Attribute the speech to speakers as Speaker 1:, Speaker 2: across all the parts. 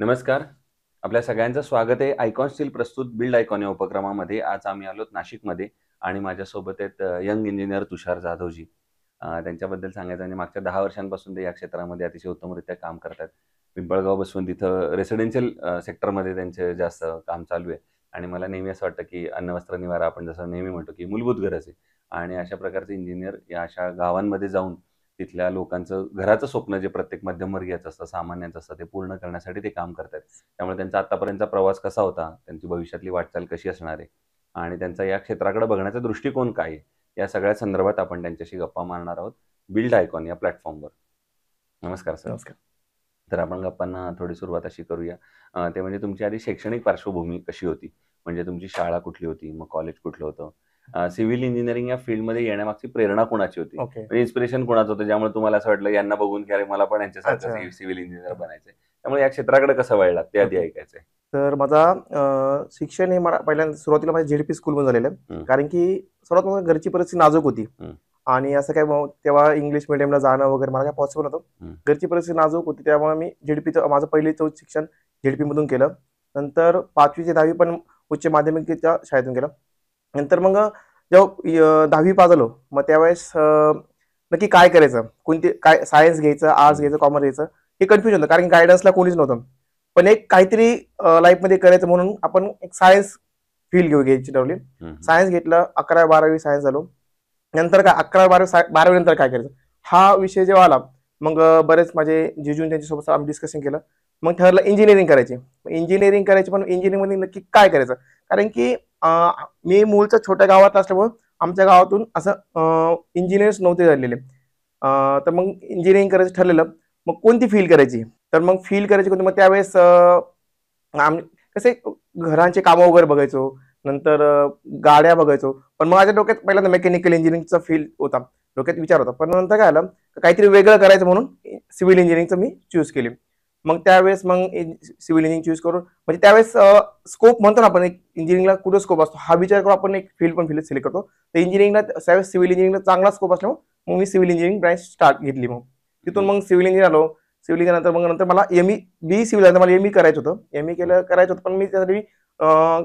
Speaker 1: नमस्कार. आपल्या सगळ्यांचं स्वागत आहे. आयकॉन स्टील प्रस्तुत बिल्ड आयकॉन या उपक्रमामध्ये. आज आम्ही आलोत नाशिकमध्ये आणि माझ्यासोबत आहेत यंग इंजिनिअर तुषार जाधवजी. त्यांच्याबद्दल सांगायचं म्हणजे मागच्या 10 वर्षांपासून ते या क्षेत्रामध्ये अतिशय उत्तमरित्या काम करतात. पिंपळगाव बसवून तिथं रेसिडेन्शियल सेक्टरमध्ये त्यांचे जास्त काम चालू आहे आणि मला नेहमी असं वाटतं, की अन्न, वस्त्र, निवारा आपण जसं नेहमी म्हणतो, की मूलभूत गरज आहे आणि अशा प्रकारचे इंजिनिअर या अशा गावांमध्ये जाऊन तिथल्या लोकांचं घराचं स्वप्न जे प्रत्येक मध्यमवर्गीयाचं असतं, सामान्यांचं असतं, ते पूर्ण करण्यासाठी ते काम करतायत. त्यामुळे त्यांचा आत्तापर्यंतचा प्रवास कसा होता, त्यांची भविष्यातली वाटचाल कशी असणार आहे आणि त्यांचा या क्षेत्राकडे बघण्याचा दृष्टिकोन काय आहे, या सगळ्या संदर्भात आपण त्यांच्याशी गप्पा मारणार आहोत बिल्ड आयकॉन या प्लॅटफॉर्मवर. नमस्कार सर.
Speaker 2: नमस्कार.
Speaker 1: तर आपण गप्पांना थोडी सुरुवात अशी करूया. ते म्हणजे तुमची आधी शैक्षणिक पार्श्वभूमी कशी होती? म्हणजे तुमची शाळा कुठली होती? मग कॉलेज कुठलं होतं? सिव्हिल इंजिनिअरिंग या फील्डमध्ये येण्यामागची प्रेरणा कोणाची होती?
Speaker 2: ओके.
Speaker 1: म्हणजे इन्स्पिरेशन कोणाचं होतं, ज्यामुळे तुम्हाला असं वाटलं यांना बघून की अरे मला पण
Speaker 2: अच्छा.
Speaker 1: यांच्यासारखं सिव्हिल इंजिनियर बनायचंय. त्यामुळे या क्षेत्राकडे कसं वळलात ते आधी
Speaker 2: ओके.
Speaker 1: ऐकायचंय.
Speaker 2: तर माझा शिक्षण हे मला पहिल्यांदा सुरुवातीला माझ्या झेडपी स्कूलमधून झालेलं आहे. कारण की सर्वात मला घरची परिस्थिती नाजूक होती
Speaker 1: हं.
Speaker 2: आणि असं काय तेव्हा इंग्लिश मिडियमला जाणं वगैरे मला काय पॉसिबल नव्हतं.
Speaker 1: हं.
Speaker 2: घरची परिस्थिती नाजूक होती त्यामुळे मी झेडपीचं माझं पहिलीचं शिक्षण झेडपीमधून केलं. नंतर 5वी ते 10वी पण उच्च माध्यमिकच्या शाळेतून केलं. नंतर मग जेव्हा 10वी पास झालो मग त्यावेळेस नक्की काय करायचं, कोणती काय सायन्स घ्यायचं, आर्ट्स घ्यायचं, कॉमर्स घ्यायचं हे कन्फ्युजन होतं कारण की गायडन्सला कोणीच नव्हतं. पण एक काहीतरी लाईफमध्ये करायचं म्हणून आपण एक सायन्स फील्ड घ्यायची ठरवली. सायन्स घेतलं, 11वी-12वी सायन्स झालो. नंतर काय 11वी-12वी नंतर काय करायचं हा विषय जेव्हा आला मग बरेच माझे जिजून त्यांच्यासोबत आम्ही डिस्कशन केलं. मग ठरलं इंजिनिअरिंग करायची. इंजिनिअरिंग करायची पण इंजिनिअरिंगमध्ये नक्की काय करायचं कारण की मी मूळचं छोट्या गावात असल्यामुळं आमच्या गावातून असं इंजिनियर्स नव्हते झालेले. तर मग इंजिनिअरिंग करायचं ठरलेलं. मग कोणती फील्ड करायची तर मग फील्ड करायची कोणती मग त्यावेळेस आम्ही कसे घरांचे कामं वगैरे बघायचो. नंतर गाड्या बघायचो. पण मग माझ्या डोक्यात पहिल्यांदा मेकॅनिकल इंजिनिअरिंगचा फील्ड होता. डोक्यात विचार होता. पण नंतर काय आलं काहीतरी वेगळं करायचं म्हणून सिव्हिल इंजिनिअरिंगचं मी चूज केली. मग त्यावेळेस मग सिव्हिल इंजिनिअरिंग चूज करून म्हणजे त्यावेळेस स्कोप म्हणतो ना आपण एक इंजिनिअरिंगला कुठं स्कोप असतो हा विचार करून आपण एक फील्ड सिलेक्ट करतो. तर इंजिनिअरिंगला त्यावेळेस सिव्हिल इंजिनिअरिंगला चांगला स्कोप असल्यामुळे मग मी सिव्हिल इंजिनिअरिंग ब्रँच स्टार्ट घेतली. मग तिथून मग सिव्हिल इंजिनिअर आलो. सिव्हिल इंजिनिअर मग नंतर मला बी सिव्हिल मला एमई करायचं होतं. एमई करायचं होतं पण मी त्यासाठी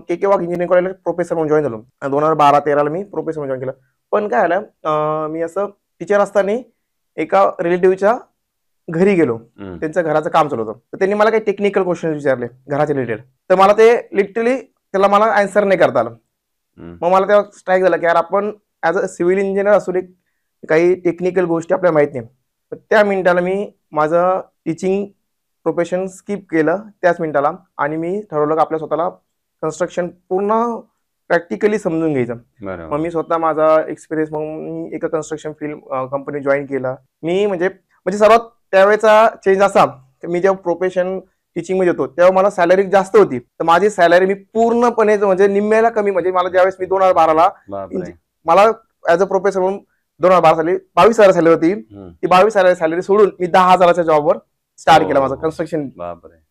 Speaker 2: के के वाघ इंजिनिअरिंग कॉलेजला प्रोफेसर म्हणून जॉईन झालो. 2012-13ला मी प्रोफेसर म्हणून जॉईन केलं. पण काय झालं मी असं टीचर असताना एका रिलेटिव्हच्या घरी गेलो. त्यांचं घराचं काम चालू होतं. तर त्यांनी मला काही टेक्निकल क्वेश्चन विचारले घराच्या रिलेटेड. तर मला ते लिटरली त्याला मला आन्सर नाही करता आलं. मग मला तेव्हा स्ट्राईक झाला की यार आपण ॲज अ सिव्हिल इंजिनियर असून काही टेक्निकल गोष्टी आपल्याला माहित नाही. त्या मिनिटाला मी माझं टीचिंग प्रोफेशन स्किप केलं त्याच मिनिटाला आणि मी ठरवलं की आपल्या स्वतःला कन्स्ट्रक्शन पूर्ण प्रॅक्टिकली समजून घ्यायचं. मग मी स्वतः माझा एक्सपिरियन्स मग एका कन्स्ट्रक्शन फील्ड कंपनी जॉईन केला. मी म्हणजे सर्वात त्यावेळेचा चेंज असा की मी जेव्हा प्रोफेशन टीचिंग मध्ये होतो तेव्हा मला सॅलरी जास्त होती. तर माझी सॅलरी मी पूर्णपणे म्हणजे निम्म्याला कमी म्हणजे मला ज्यावेळेस मी 2012ला मला ऍज अ प्रोफेसर म्हणून 2012 साली 22,000 सॅलरी होती. ती 22,000 सॅलरी सोडून मी 10,000च्या जॉबवर स्टार्ट केला माझा कन्स्ट्रक्शन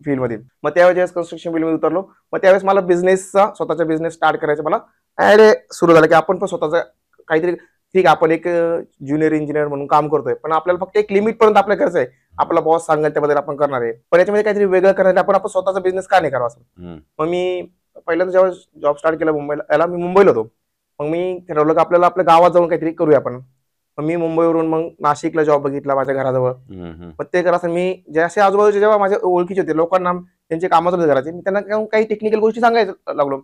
Speaker 2: फील्ड मध्ये. मग त्यावेळेस कन्स्ट्रक्शन फील्ड मध्ये उतरलो. मग त्यावेळेस मला स्वतःचा बिझनेस स्टार्ट करायचा मला आयडिया सुरू झाला की आपण पण स्वतःचा काहीतरी ठीक आहे आपण एक ज्युनियर इंजिनियर म्हणून काम करतोय पण आपल्याला फक्त एक लिमिट पर्यंत आपल्या करायचं आहे. आपला बॉस सांगेल त्याबद्दल आपण करणार आहे. पण याच्यामध्ये काहीतरी वेगळं करायला आपण स्वतःचा बिझनेस का नाही करावा असं. मग मी पहिल्यांदा जेव्हा जॉब स्टार्ट केला मी मुंबईला होतो. मग मी ठरवलं की आपल्याला आपल्या गावात जाऊन काहीतरी करूया आपण. मग मी मुंबईवरून मग नाशिकला जॉब बघितला माझ्या घराजवळ. मग ते करा मी जसे आजूबाजूचे जेव्हा माझ्या ओळखीचे होते लोकांना त्यांचे कामात होते घराचे मी त्यांना काही टेक्निकल गोष्टी सांगायला लागलो.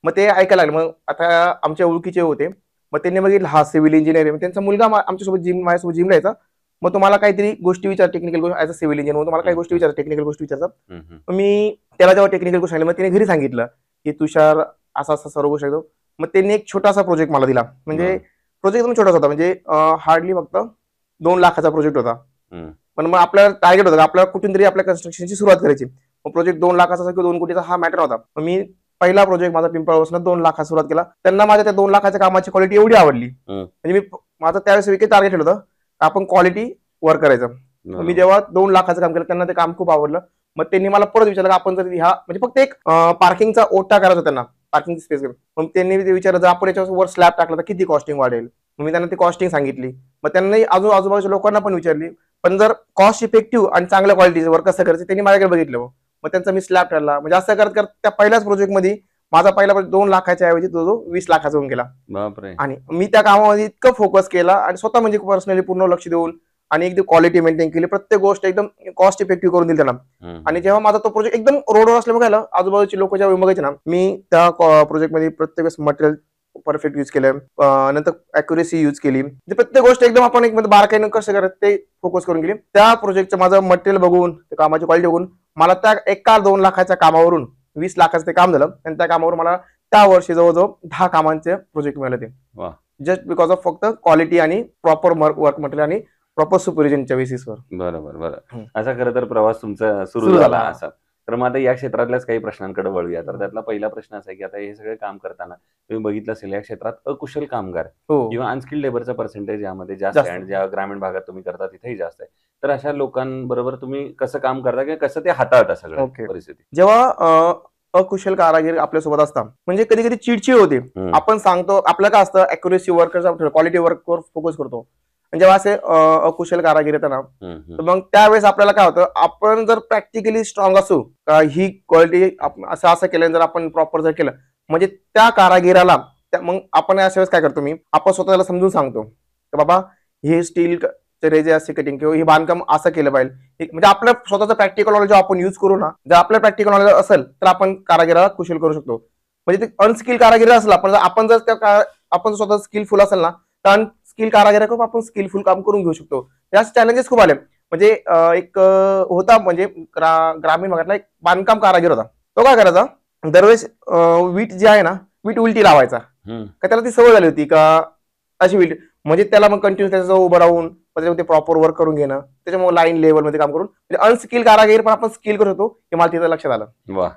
Speaker 2: मग ते ऐकायला लागले. मग आता आमच्या ओळखीचे होते. मग त्यांनी बघितलं हा सिव्हिल इंजिनियर त्यांचा मुलगा आमच्यासोबत माझ्यासोबत जिमला यायचा. मग तुम्हाला काहीतरी गोष्टी विचार टेक्निकल गोष्टी ऍज अ सिव्हिल इंजिनियर म्हणून तुम्हाला काही गोष्टी विचार टेक्निकल गोष्टी विचारतात. मग मी त्याला जेव्हा टेक्निकल गोष्टी सांगितलं मग त्याने घरी सांगितलं की तुषार असा असा सर्व गोष्टी. मग त्यांनी एक छोटासा प्रोजेक्ट मला दिला. म्हणजे प्रोजेक्ट एकदम छोटासा होता म्हणजे हार्डली फक्त 2 लाखाचा प्रोजेक्ट होता. पण मग आपल्याला टार्गेट होतं आपल्याला कुठून तरी आपल्या कन्स्ट्रक्शनची सुरुवात करायची. मग प्रोजेक्ट 2 लाखाचा किंवा 2 कोटीचा हा मॅटर होता. मग मी पहिला प्रोजेक्ट माझा पिंपळगावला 2 लाखात सुरुवात केला. त्यांना माझ्या त्या 2 लाखाच्या कामाची क्वालिटी एवढी आवडली म्हणजे मी माझं त्यावेळेस विकेट टार्गेट होतं आपण क्वालिटी वर करायचं. मी जेव्हा 2 लाखाचं काम केलं त्यांना ते काम खूप आवडलं. मग त्यांनी मला परत विचारलं की आपण जर म्हणजे फक्त एक पार्किंगचा ओटा करायचा त्यांना पार्किंग स्पेस. मग त्यांनी विचारलं जर आपण याच्यावर स्लॅब टाकला तर किती कॉस्टिंग वाढेल. मग मी त्यांना ती कॉस्टिंग सांगितली. मग त्यांनी आजूबाजूच्या लोकांना पण विचारली. पण जर कॉस्ट इफेक्टिव्ह आणि चांगल्या क्वालिटीचं वर कसं करायचं त्यांनी माझ्याकडे बघितलं. मग त्यांचा मी स्लॅब ठरला. म्हणजे असं करत करत त्या पहिल्याच प्रोजेक्टमध्ये माझा पहिला 2 लाखाच्या ऐवजी तो 20 लाखाचा होऊन गेला.
Speaker 1: बापरे.
Speaker 2: आणि मी त्या कामामध्ये इतकं फोकस केला आणि स्वतः म्हणजे पर्सनली पूर्ण लक्ष देऊन आणि एकदम क्वालिटी मेंटेन केली. प्रत्येक गोष्ट एकदम कॉस्ट इफेक्टिव्ह करून दिली त्यांना. आणि जेव्हा माझा तो प्रोजेक्ट एकदम रोडवर असल्यामुळे काय झालं, आजूबाजूचे लोक जेव्हा बघायचे ना, मी त्या प्रोजेक्टमध्ये प्रत्येक वेळेस मटेरियल परफेक्ट यूज केलं, नंतर अॅक्युरेसी यूज केली. म्हणजे प्रत्येक गोष्ट एकदम आपण एक बारकाईनं कसं करत ते फोकस करून गेली. त्या प्रोजेक्टचं माझं मटेरियल बघून, कामाची क्वालिटी बघून मला त्या 1-2 लाखाच्या कामावरून 20 लाखाचं ते काम झालं. आणि त्या कामावर मला त्या वर्षी जवळजवळ 10 कामांचे प्रोजेक्ट मिळाले ते.
Speaker 1: वा.
Speaker 2: जस्ट बिकॉज ऑफ फक्त क्वालिटी आणि प्रॉपर वर्क मटेरियल आणि प्रॉपर सुपरविजनच्या बेसिसवर.
Speaker 1: बरोबर. असा खरं तर प्रवास तुमचा सुरू झाला असा. तर मग आता या क्षेत्रातल्याच काही प्रश्नांकडे वळूया. तर त्यातला पहिला प्रश्न असा आहे की आता हे सगळे काम करताना तुम्ही बघितलं असेल या क्षेत्रात अकुशल कामगार किंवा अनस्किल्ड लेबरचं पर्सेंटेज यामध्ये जास्त आहे आणि ज्या ग्रामीण भागात तुम्ही करता तिथेही जास्त आहे. तर अशा लोकांबरोबर तुम्ही कसं काम करता किंवा कसं ते हाताळता सगळं परिस्थिती?
Speaker 2: जेव्हा अकुशल कारागीर आपल्यासोबत असतात म्हणजे कधी कधी चिडचिड होते. आपण सांगतो आपलं काय असतं, अॅक्युरेसी वर्करचा क्वालिटी वर्कवर फोकस करतो. जेव्हा असे अकुशल कारागीर येतात ना, तर मग त्यावेळेस आपल्याला काय होतं, आपण जर प्रॅक्टिकली स्ट्रॉंग असू का ही क्वालिटी असं केलं, जर आपण प्रॉपर जर केलं म्हणजे त्या कारागिराला मग आपण अशा वेळेस काय करतो, आपण स्वतःला समजून सांगतो की बाबा हे स्टील रेजे असे कटिंग किंवा हे बांधकाम असं केलं पाहिजे. म्हणजे आपलं स्वतःचं प्रॅक्टिकल नॉलेज आपण यूज करू ना, जर आपलं प्रॅक्टिकल नॉलेज असेल तर आपण कारागिराला कुशल करू शकतो. म्हणजे ते अनस्किल कारागिरी असला पण आपण जर आपण स्वतः स्किलफुल असेल ना, तर स्किल कारागिराकडून आपण स्किलफुल काम करून घेऊ शकतो. याचे चॅलेंजेस खूप आले. म्हणजे एक होता म्हणजे ग्रामीण भागातला एक बांधकाम कारागीर होता. तो काय करायचा, दरवेळेस वीट जी आहे ना, वीट उलटी लावायचा. का त्याला ती सवय झाली होती का अशी वीट, म्हणजे त्याला मग कंटिन्यू त्याचं उभं राहून ते प्रॉपर वर्क करून घेणं, त्याच्यामुळे लाईन लेवलमध्ये काम करून म्हणजे अनस्किल कारागीर पण आपण स्किल करू शकतो हे मला तिथं लक्षात आलं.
Speaker 1: वा.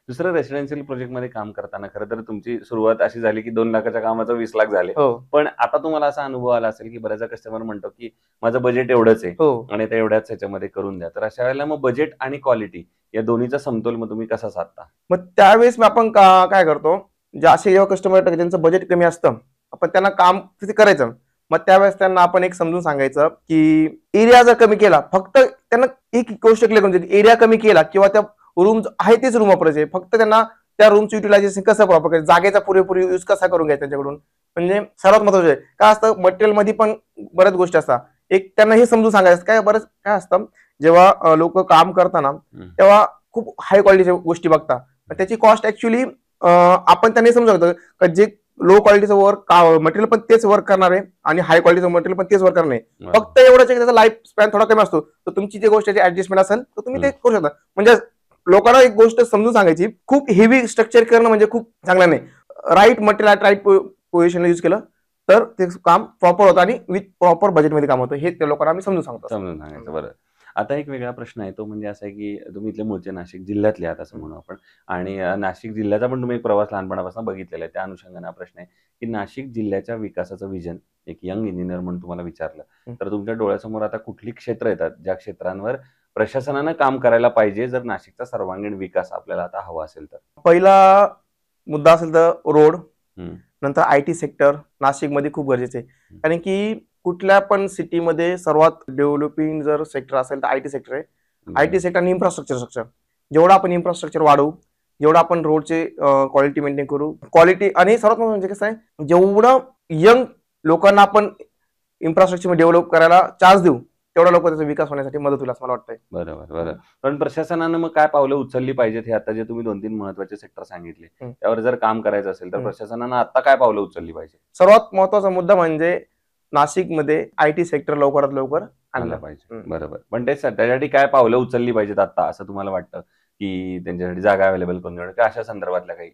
Speaker 1: दुसरं रेसिडेन्शियल प्रोजेक्ट मध्ये काम करताना खरं तर तुमची सुरुवात अशी झाली की 2 लाखाच्या कामाचं 20 लाख झाले. पण आता तुम्हाला असा अनुभव आला असेल की बऱ्याचदा कस्टमर म्हणतो की माझं बजेट एवढंच आहे आणि त्या एवढ्याच ह्याच्यामध्ये करून द्या. तर अशा वेळेला मग बजेट आणि क्वालिटी या दोन्हीचा समतोल मग तुम्ही कसा साधता?
Speaker 2: मग त्यावेळेस आपण काय करतो, जे असे जेव्हा कस्टमर ज्यांचं बजेट कमी असतं आपण त्यांना काम तिथे करायचं. मग त्यावेळेस त्यांना आपण एक समजून सांगायचं की एरिया जर कमी केला, फक्त त्यांना एक गोष्ट क्लिअर करून द्यायची, एरिया कमी केला किंवा त्या रूम आहे तेच रूम वापरायचे, फक्त त्यांना त्या रूमचं युटिलायझेशन कसं प्रॉपर करायचं, जागेचा पुरेपूर यूज कसा करून घ्यायचा त्यांच्याकडून. म्हणजे सर्वात महत्वाचं आहे काय असतं, मटेरियल मध्ये पण बऱ्याच गोष्टी असतात. एक त्यांना हे समजून सांगायचं काय बरंच काय असतं, जेव्हा लोक काम करताना तेव्हा खूप हाय क्वालिटीच्या गोष्टी बघतात. त्याची कॉस्ट ऍक्च्युली आपण त्यांनी समजू शकतो जे लो क्वालिटीचं वर्क मटेरियल पण तेच वर्क करणार आहे आणि हाय क्वालिटीचं मटेरियल पण तेच वर्क करणार आहे. फक्त एवढंच की त्याचा लाईफ स्पॅन थोडा कमी असतो, तर तुमची जी गोष्ट ऍडजस्टमेंट असेल तर तुम्ही ते करू शकता. म्हणजे लोकांना एक गोष्ट समजून सांगायची, खूप हेवी स्ट्रक्चर करणं म्हणजे खूप चांगलं नाही. राईट मटेरियल राईट पोझिशनला यूज केलं तर ते काम प्रॉपर होतं आणि विथ प्रॉपर बजेटमध्ये काम होतं. हे लोकांना आम्ही समजून
Speaker 1: सांगायचं. बरं. आता एक वेगळा प्रश्न आहे तो म्हणजे असा आहे की तुम्ही इथले मूळचे नाशिक जिल्ह्यातले आहात असं म्हणू आपण, आणि नाशिक जिल्ह्याचा पण तुम्ही एक प्रवास लहानपणापासून बघितलेला आहे. त्या अनुषंगाने हा प्रश्न आहे की नाशिक जिल्ह्याच्या विकासाचं विजन एक यंग इंजिनियर म्हणून तुम्हाला विचारलं तर तुमच्या डोळ्यासमोर आता कुठली क्षेत्र येतात ज्या क्षेत्रांवर प्रशासनानं काम करायला पाहिजे जर नाशिकचा सर्वांगीण विकास आपल्याला आता हवा असेल तर?
Speaker 2: पहिला मुद्दा असेल तर रोड, नंतर IT सेक्टर नाशिकमध्ये खूप गरजेचे आहे. कारण की कुठल्या पण सिटीमध्ये सर्वात डेव्हलपिंग जर सेक्टर असेल तर IT सेक्टर आहे. IT सेक्टर आणि इन्फ्रास्ट्रक्चर जेवढं आपण इन्फ्रास्ट्रक्चर वाढवू, जेवढं आपण रोडचे क्वालिटी मेंटेन करू, क्वालिटी आणि सर्वात महत्त्वाचं म्हणजे कसं आहे, जेवढं यंग लोकांना आपण इन्फ्रास्ट्रक्चर डेव्हलप करायला चान्स देऊ तेवढा लोक त्याचा विकास होण्यासाठी मदत होईल असं मला वाटतंय.
Speaker 1: बरोबर. पण प्रशासनानं मग काय पावलं उचलली पाहिजेत? हे आता जे तुम्ही 2-3 महत्वाचे सेक्टर सांगितले त्यावर जर काम करायचं असेल तर प्रशासनानं आता काय पावलं उचलली पाहिजे?
Speaker 2: सर्वात महत्वाचा मुद्दा म्हणजे नाशिकमध्ये IT सेक्टर लवकरात लवकर आणलं पाहिजे.
Speaker 1: बरोबर. पण त्यासाठी काय पावलं उचलली पाहिजेत आता असं तुम्हाला वाटतं की त्यांच्यासाठी जागा अवेलेबल करून देणं, अशा संदर्भातल्या काही?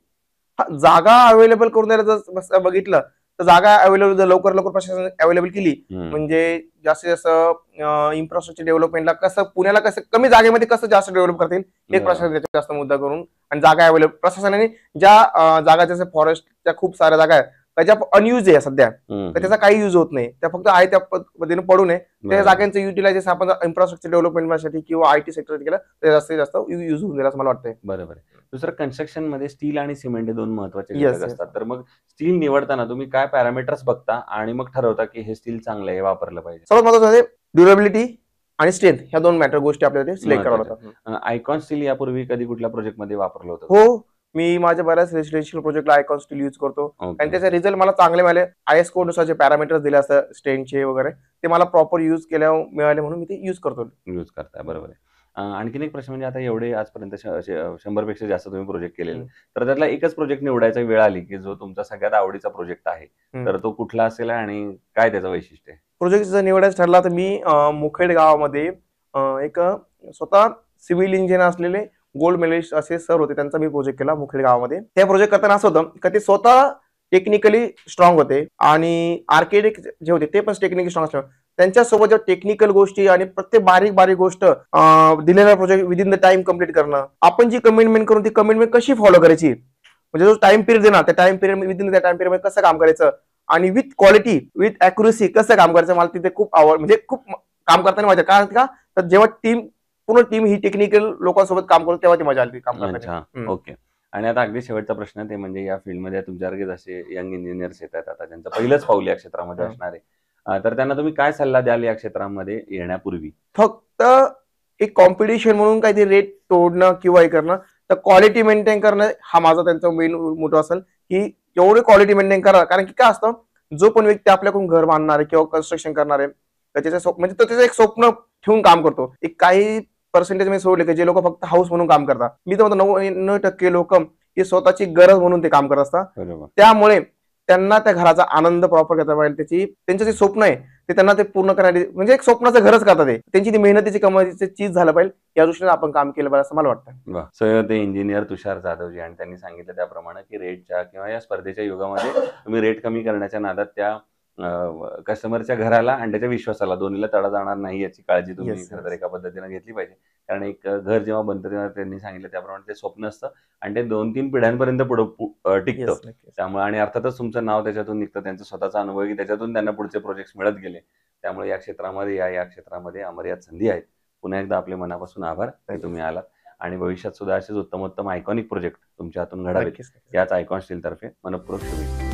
Speaker 2: जागा अवेलेबल करून द्यायला जर बघितलं तर जागा अवेलेबल जर लवकर प्रशासन अवेलेबल केली म्हणजे जास्तीत जास्त इन्फ्रास्ट्रक्चर डेव्हलपमेंटला कसं पुण्याला कसं कमी जागेमध्ये कसं जास्त डेव्हलप करतील एक प्रशासन जास्त मुद्दा करून, आणि जागा अवेलेबल प्रशासनाने ज्या जागा जसं फॉरेस्टच्या खूप साऱ्या जागा आहेत त्याच्या अनयूज आहे सध्या, तर त्याचा काही युज होत नाही, त्या फक्त आहे त्या पद्धतीने पडू नये. त्या जागांचं युटिलायझेशन आपण इन्फ्रास्ट्रक्चर डेव्हलपमेंटसाठी किंवा IT सेक्टर केलं तर जास्तीत जास्त युज होऊन जाईल असं मला वाटतंय.
Speaker 1: बरोबर. दुसरं कन्स्ट्रक्शन मध्ये स्टील आणि सिमेंट हे 2 महत्वाचे घटक असतात. तर मग स्टील निवडताना तुम्ही काय पॅरामीटर्स बघता आणि मग ठरवता की हे स्टील चांगलं आहे वापरलं पाहिजे?
Speaker 2: सर्वात महत्वाचं आहे ड्युरेबिलिटी, आणि स्ट्रेंथ ह्या 2 मॅटर गोष्टी आपल्याला सिलेक्ट कराव्या
Speaker 1: महत्वाच्या.
Speaker 2: लागतात.
Speaker 1: आयकॉन स्टील यापूर्वी कधी कुठल्या प्रोजेक्टमध्ये वापरलं होतं?
Speaker 2: हो, मी माझ्या बऱ्याच रेसिडेन्शियल प्रोजेक्टला आयकॉन स्टील यूज करतो आणि
Speaker 1: ओके.
Speaker 2: त्याचे रिझल्ट मला चांगले मिळाले. आय-एस कोडनुसार जे पॅरामीटर्स दिले असतात स्ट्रेंथचे वगैरे ते मला प्रॉपर यूज केल्यावर मिळाले म्हणून मी ते यूज करतो.
Speaker 1: यूज करताय, बरोबर आहे. आणखीन एक प्रश्न म्हणजे आता एवढे आजपर्यंत 100 पेक्षा जास्त तुम्ही प्रोजेक्ट केलेले.
Speaker 2: हं.
Speaker 1: तर त्यातला एकच प्रोजेक्ट निवडायची वेळ आली, की जो तुमचा सगळ्यात आवडीचा प्रोजेक्ट आहे.
Speaker 2: हं.
Speaker 1: तर तो कुठला असेल आणि काय त्याचं वैशिष्ट्य आहे?
Speaker 2: प्रोजेक्ट जर निवडायचा ठरला तर मी मुखेड गावामध्ये एक स्वतः सिव्हिल इंजिनियर असलेले गोल्ड मेडलिस्ट असे सर होते. त्यांचा मी प्रोजेक्ट केला मुखेड गावामध्ये. ते प्रोजेक्ट करताना असं होतं की ते स्वतः टेक्निकली स्ट्रॉंग होते आणि आर्किटेक्ट जे होते ते पण टेक्निकली स्ट्रॉंग असल्यामुळे त्यांच्यासोबत ज्या टेक्निकल गोष्टी आणि प्रत्येक बारीक बारीक गोष्ट दिलेला project within the time complete करणं. आपण जी कमिटमेंट करून ती कमिटमेंट कशी फॉलो करायची, म्हणजे जो टाइम पिरियड देणार त्या टाइम पिरियड विदिन त्या टाइम पिरियड कसं काम करायचं आणि विथ क्वालिटी विथ अॅक्युरेसी कसं काम करायचं मला तिथे खूप आवड, म्हणजे खूप काम करताना मजा. कारण का तर जेव्हा पूर्ण टीम ही टेक्निकल लोकांसोबत काम करतो तेव्हा ती मजा आली काम
Speaker 1: अच्छा,
Speaker 2: करताना.
Speaker 1: ओके. आणि आता अगदी शेवटचा प्रश्न ते म्हणजे या फील्डमध्ये तुमच्यासारखे जसे यंग इंजिनियर्स येत आहेत आता ज्यांचं पहिलंच पाऊल या क्षेत्रामध्ये
Speaker 2: हं.
Speaker 1: असणार आहे. तर त्यांना तुम्ही काय सल्ला द्याल या क्षेत्रामध्ये येण्यापूर्वी?
Speaker 2: फक्त एक कॉम्पिटिशन म्हणून काहीतरी रेट तोडणं किंवा हे करणं, तर क्वालिटी मेंटेन करणं हा माझा त्यांचा मेन मोठा असेल, की एवढी क्वालिटी मेंटेन करा. कारण की काय असतं, जो पण व्यक्ती आपल्याकडून घर बांधणार आहे किंवा कन्स्ट्रक्शन करणार आहे, त्याच्या म्हणजे तो त्याचं एक स्वप्न ठेवून काम करतो. एक काही पर्सेंटेज मी सोडले की जे लोक फक्त हाऊस म्हणून काम करतात. मी तर म्हणतो 99% लोक ही स्वतःची गरज म्हणून ते काम करत असतात.
Speaker 1: बरोबर.
Speaker 2: त्यामुळे त्यांना त्या घराचा आनंद प्रॉपर घेता पाहिजे. त्यांचं जे स्वप्न आहे ते त्यांना ते पूर्ण करण्यासाठी म्हणजे एक स्वप्नाचं घरच करतात ते. त्यांची ती मेहनतीची कमाईची चीज झालं पाहिजे या दृष्टीने आपण काम केलं पाहिजे असं मला वाटतं.
Speaker 1: वाह! सो ते इंजिनियर तुषार जाधवजी आणि त्यांनी सांगितलं त्याप्रमाणे, की रेटच्या किंवा या स्पर्धेच्या युगामध्ये तुम्ही रेट कमी करण्याच्या नादात त्या कस्टमरच्या घराला आणि त्याच्या विश्वासाला दोन्हीला तडा जाणार नाही याची काळजी तुम्ही
Speaker 2: Yes,
Speaker 1: खरं तर
Speaker 2: yes.
Speaker 1: एका पद्धतीने घेतली पाहिजे. कारण एक घर जेव्हा बनतं तेव्हा त्यांनी सांगितलं त्याप्रमाणे ते स्वप्न असतं आणि ते 2-3 पिढ्यांपर्यंत पुढं टिकतं.
Speaker 2: Yes, नक्कीच.
Speaker 1: त्यामुळे आणि अर्थातच तुमचं नाव त्याच्यातून निघतं. त्यांचा स्वतःचा अनुभव आहे, की त्याच्यातून त्यांना पुढचे प्रोजेक्ट्स मिळत गेले. त्यामुळे या क्षेत्रामध्ये या क्षेत्रामध्ये अमर्याद संधी आहेत. पुन्हा एकदा आपले मनापासून आभार की तुम्ही आलात आणि भविष्यात सुद्धा असेच उत्तमोत्तम आयकॉनिक प्रोजेक्ट तुमच्या हातून घडावेत
Speaker 2: नक्कीच.
Speaker 1: याच आयकॉन स्टीलतर्फे मनःपूर्वक शुभेच्छा.